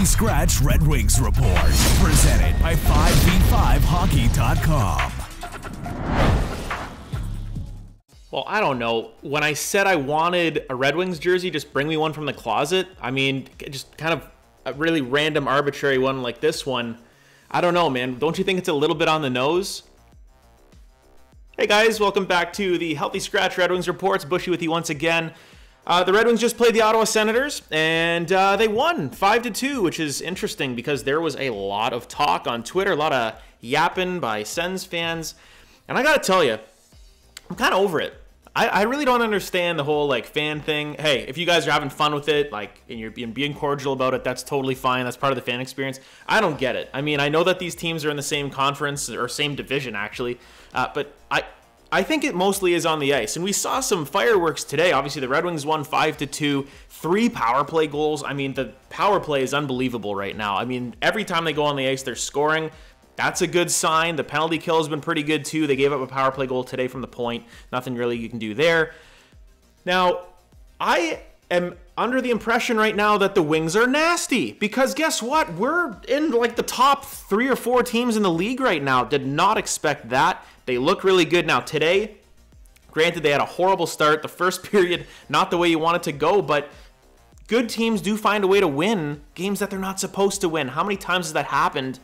Healthy Scratch Red Wings Report, presented by 5v5hockey.com. Well, I don't know. When I said I wanted a Red Wings jersey, just bring me one from the closet. I mean, just kind of a really random, arbitrary one like this one. I don't know, man. Don't you think it's a little bit on the nose? Hey guys, welcome back to the Healthy Scratch Red Wings Reports. Buschy with you once again. The Red Wings just played the Ottawa Senators, and they won 5-2, which is interesting because there was a lot of talk on Twitter, a lot of yapping by Sens fans. And I gotta tell you, I'm kind of over it. I really don't understand the whole fan thing. Hey, if you guys are having fun with it, and you're being cordial about it, that's totally fine. That's part of the fan experience. I don't get it. I mean, I know that these teams are in the same conference or same division actually, but I think it mostly is on the ice. And we saw some fireworks today. Obviously, the Red Wings won 5-2, 3 power play goals. I mean, the power play is unbelievable right now. I mean, every time they go on the ice, they're scoring. That's a good sign. The penalty kill has been pretty good too. They gave up a power play goal today from the point. Nothing really you can do there. Now, I am under the impression right now that the Wings are nasty because guess what? We're in the top 3 or 4 teams in the league right now. Did not expect that. They look really good now today. Granted, they had a horrible start. The first period, not the way you want it to go, but good teams do find a way to win games that they're not supposed to win. How many times has that happened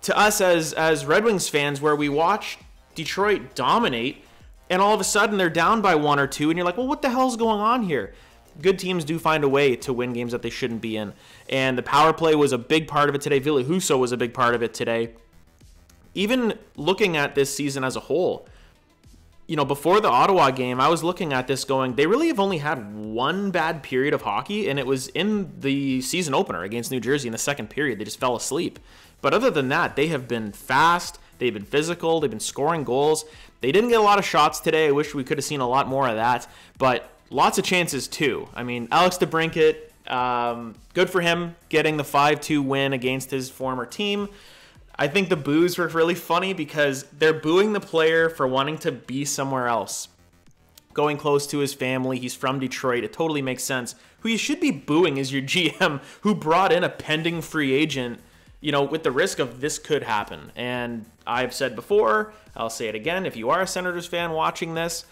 to us as Red Wings fans where we watch Detroit dominate and all of a sudden they're down by 1 or 2 and you're like, well, what the hell's going on here? Good teams do find a way to win games that they shouldn't be in. And the power play was a big part of it today. Ville Husso was a big part of it today. Even looking at this season as a whole, before the Ottawa game, I was looking at this going, they really have only had one bad period of hockey, and it was in the season opener against New Jersey in the second period. They just fell asleep. But other than that, they have been fast, they've been physical, they've been scoring goals. They didn't get a lot of shots today. I wish we could have seen a lot more of that, but lots of chances too. I mean, Alex DeBrincat, good for him getting the 5-2 win against his former team. I think the boos were really funny because they're booing the player for wanting to be somewhere else. Going close to his family, he's from Detroit, it totally makes sense. Who you should be booing is your GM who brought in a pending free agent, with the risk of this could happen. And I've said before, I'll say it again, if you are a Senators fan watching this,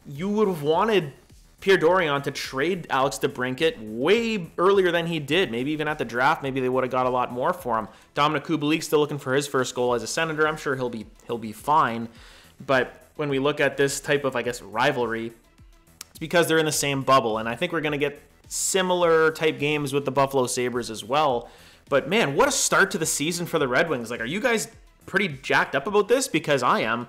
you would have wanted Pierre Dorion to trade Alex DeBrincat way earlier than he did. Maybe even at the draft, maybe they would have got a lot more for him. Dominic Kubalik still looking for his first goal as a Senator. I'm sure he'll be fine. But when we look at this type of, rivalry, it's because they're in the same bubble. And I think we're going to get similar type games with the Buffalo Sabres as well. But man, what a start to the season for the Red Wings. Are you guys pretty jacked up about this? Because I am.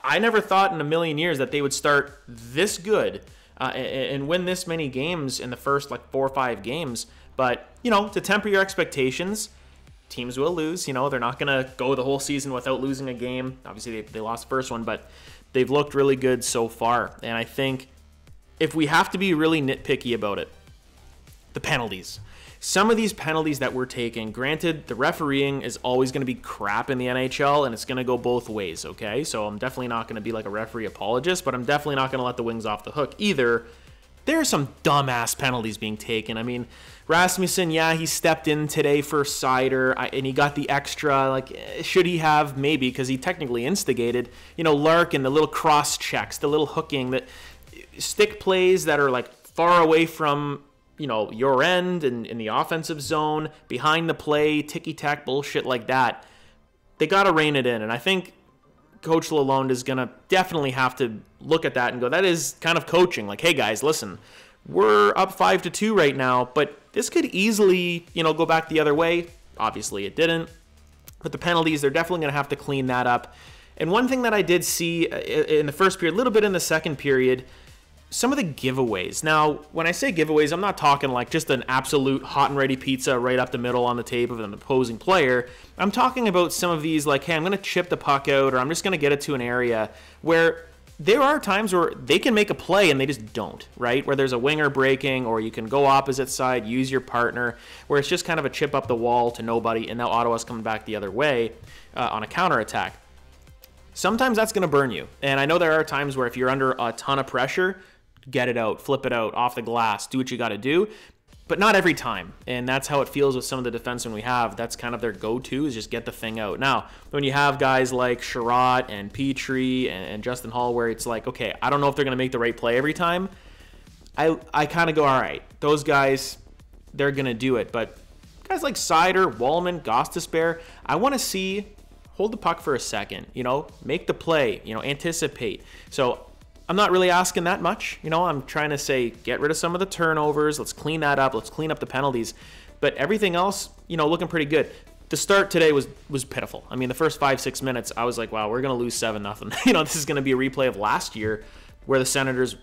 I never thought in a million years that they would start this good and win this many games in the first 4 or 5 games. But, to temper your expectations, teams will lose. They're not going to go the whole season without losing a game. Obviously, they lost the first one, but they've looked really good so far. And I think if we have to be really nitpicky about it, the penalties. Some of these penalties that we're taking, granted, the refereeing is always going to be crap in the NHL, and it's going to go both ways, okay? So I'm definitely not going to be a referee apologist, but I'm definitely not going to let the Wings off the hook either. There are some dumbass penalties being taken. I mean, Rasmussen, yeah, he stepped in today for Seider, and he got the extra. Should he have? Maybe, because he technically instigated. Larkin, the little cross checks, the little hooking, the stick plays that are far away from your end and in the offensive zone, behind the play, ticky-tack bullshit like that. They got to rein it in. And I think Coach Lalonde is going to definitely have to look at that and go, that is kind of coaching. Hey, guys, listen, we're up 5-2 right now, but this could easily, go back the other way. Obviously, it didn't. But the penalties, they're definitely going to have to clean that up. And one thing that I did see in the first period, a little bit in the second period, some of the giveaways. Now, when I say giveaways, I'm not talking just an absolute hot and ready pizza right up the middle on the tape of an opposing player. I'm talking about some of these hey, I'm going to chip the puck out, or I'm just going to get it to an area where there are times where they can make a play and they just don't, right? Where there's a winger breaking, or you can go opposite side, use your partner, where it's just kind of a chip up the wall to nobody, and now Ottawa's coming back the other way on a counterattack. Sometimes that's going to burn you. And I know there are times where if you're under a ton of pressure, get it out, flip it out, off the glass, do what you got to do. but not every time. And that's how it feels with some of the defensemen we have. That's kind of their go-to, is just get the thing out. Now, when you have guys like Sherratt and Petrie and Justin Hall, where it's like, okay, I don't know if they're going to make the right play every time, I kind of go, all right, those guys, they're going to do it. But guys like Seider, Wallman, Gostisbehere, I want to see, hold the puck for a second, make the play, anticipate. So I'm not really asking that much. I'm trying to say, get rid of some of the turnovers. Let's clean that up. Let's clean up the penalties. But everything else, looking pretty good. The start today was pitiful. I mean, the first 5-6 minutes, I was like, wow, we're going to lose 7-0. This is going to be a replay of last year where the Senators,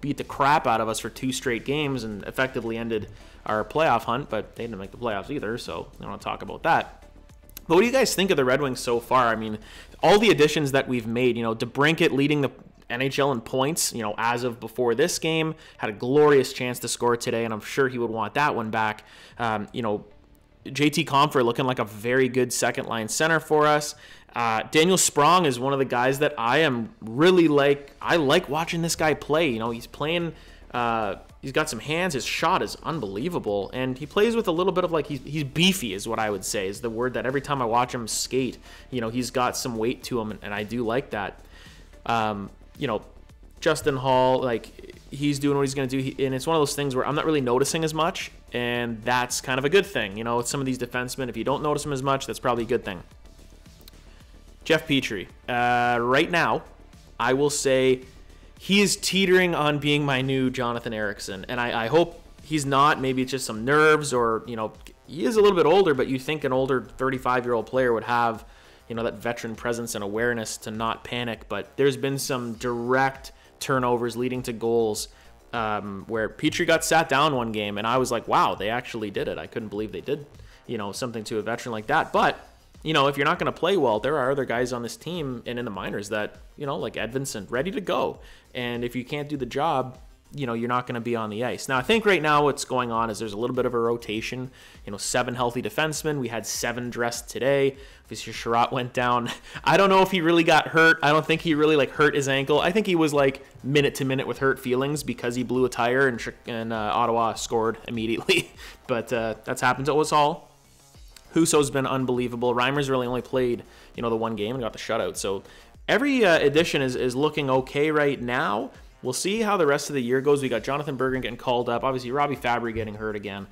beat the crap out of us for 2 straight games and effectively ended our playoff hunt, but they didn't make the playoffs either, so I don't want to talk about that. But what do you guys think of the Red Wings so far? I mean, all the additions that we've made, DeBrincat leading the NHL in points, as of before this game, had a glorious chance to score today, and I'm sure he would want that one back. JT Compher looking like a very good second-line center for us. Daniel Sprong is one of the guys that I am really I like watching this guy play. He's playing, he's got some hands. His shot is unbelievable. And he plays with a little bit of he's beefy is what I would say is the word that every time I watch him skate, he's got some weight to him. And I do like that. Justin Hall, he's doing what he's going to do. And it's one of those things where I'm not really noticing as much. And that's kind of a good thing. With some of these defensemen, if you don't notice them as much, that's probably a good thing. Jeff Petrie, right now, I will say he is teetering on being my new Jonathan Ericsson, and I hope he's not. Maybe it's just some nerves, or he is a little bit older, but you think an older 35-year-old player would have that veteran presence and awareness to not panic. But there's been some direct turnovers leading to goals where Petrie got sat down one game, and I was like, wow, they actually did it. I couldn't believe they did something to a veteran like that. But if you're not going to play well, there are other guys on this team and in the minors that, like Edvinsson, ready to go. And if you can't do the job, you're not going to be on the ice. Now, I think right now what's going on is there's a little bit of a rotation. 7 healthy defensemen. We had 7 dressed today. Obviously, Sherratt went down. I don't know if he really got hurt. I don't think he really hurt his ankle. I think he was minute to minute with hurt feelings because he blew a tire and Ottawa scored immediately. But that's happened to us all. Husso's been unbelievable. Reimer's really only played, the one game and got the shutout. So every addition is looking okay right now. We'll see how the rest of the year goes. We got Jonathan Berggren getting called up. Obviously, Robbie Fabry getting hurt again.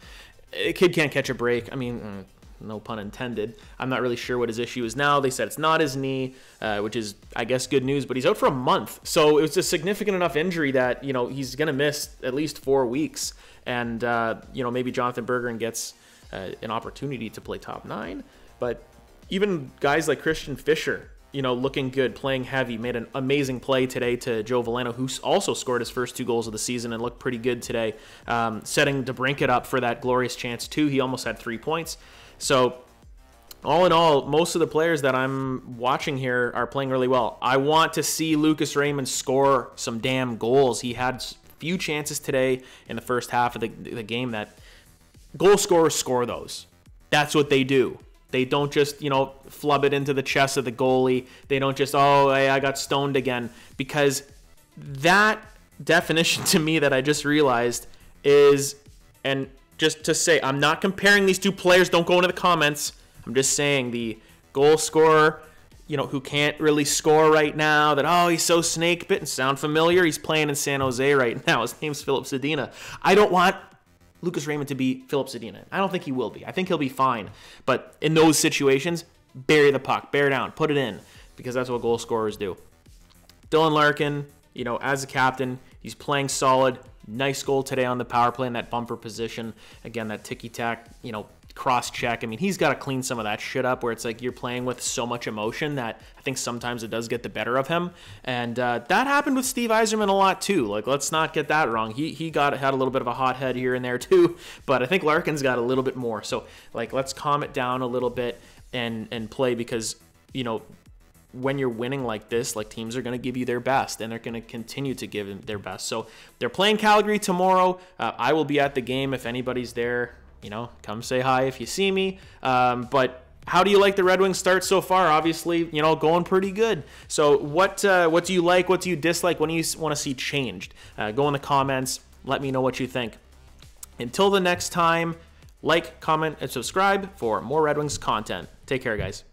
The kid can't catch a break. I mean, no pun intended. I'm not really sure what his issue is now. They said it's not his knee, which is, I guess, good news. But he's out for a month. So it was a significant enough injury that, he's going to miss at least 4 weeks. And, maybe Jonathan Berggren gets an opportunity to play top 9, but even guys like Christian Fischer, looking good, playing heavy, made an amazing play today to Joe Veleno, who also scored his first 2 goals of the season and looked pretty good today, setting DeBrincat up for that glorious chance too. He almost had 3 points. So all in all, most of the players that I'm watching here are playing really well. I want to see Lucas Raymond score some damn goals. He had few chances today in the first half of the game that goal scorers score those. That's what they do. They don't just, flub it into the chest of the goalie. They don't just, hey, I got stoned again. Because that definition to me that I just realized is, and just to say, I'm not comparing these 2 players. Don't go into the comments. I'm just saying the goal scorer, who can't really score right now, that, he's so snake bitten. Sound familiar? He's playing in San Jose right now. His name's Philip Zadina. I don't want Lucas Raymond to be Philip Zadina. I don't think he will be. I think he'll be fine. But in those situations, bury the puck, bear down, put it in, because that's what goal scorers do. Dylan Larkin, as a captain, he's playing solid. Nice goal today on the power play in that bumper position. Again, that ticky-tack, cross check. I mean, he's got to clean some of that shit up where it's like you're playing with so much emotion that I think sometimes it does get the better of him. And that happened with Steve Yzerman a lot too. Let's not get that wrong. He had a little bit of a hot head here and there too, but I think Larkin's got a little bit more. So let's calm it down a little bit and play, because when you're winning like this, teams are going to give you their best, and they're going to continue to give their best. So they're playing Calgary tomorrow. I will be at the game if anybody's there. Come say hi if you see me. But how do you like the Red Wings start so far? Obviously, going pretty good. So what do you like? What do you dislike? What do you want to see changed? Go in the comments. Let me know what you think. Until the next time, like, comment, and subscribe for more Red Wings content. Take care, guys.